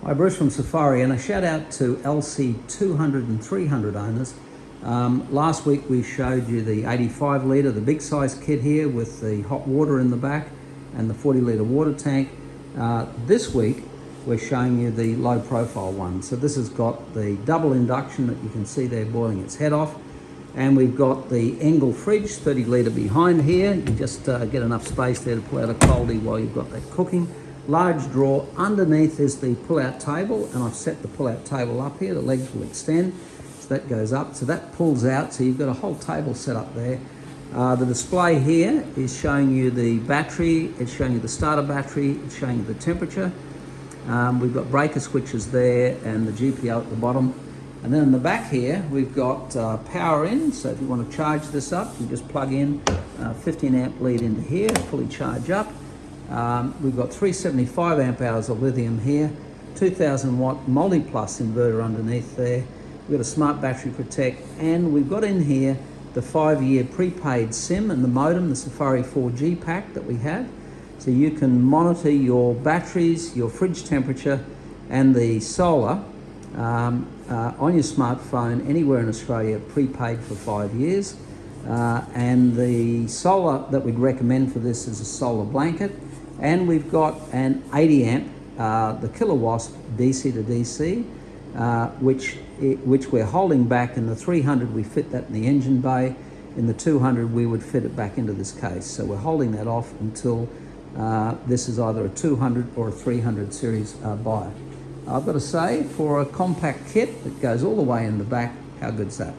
Hi, Bruce from Safari, and a shout out to LC200 and 300 owners. Last week we showed you the 85 litre, the big size kit here with the hot water in the back and the 40 litre water tank. This week we're showing you the low profile one. So this has got the double induction that you can see there boiling its head off. And we've got the Engel fridge, 30 litre behind here. You just get enough space there to pull out a coldie while you've got that cooking. Large drawer. Underneath is the pull-out table, and I've set the pull-out table up here. The legs will extend, so that goes up. So that pulls out, so you've got a whole table set up there. The display here is showing you the battery. It's showing you the starter battery. It's showing you the temperature. We've got breaker switches there and the GPO at the bottom. And then in the back here, we've got power in. So if you want to charge this up, you just plug in 15 amp lead into here, fully charge up. We've got 375 amp hours of lithium here, 2000 watt multi-plus inverter underneath there. We've got a smart battery protect, and we've got in here the 5-year prepaid SIM and the modem, the Safari 4G pack that we have. So you can monitor your batteries, your fridge temperature, and the solar on your smartphone anywhere in Australia, prepaid for 5 years. And the solar that we'd recommend for this is a solar blanket. And we've got an 80 amp, the killa-wasp DC to DC, which we're holding back. In the 300 we fit that in the engine bay. In the 200 we would fit it back into this case. So we're holding that off until this is either a 200 or a 300 series buy. I've got to say, for a compact kit that goes all the way in the back, how good's that?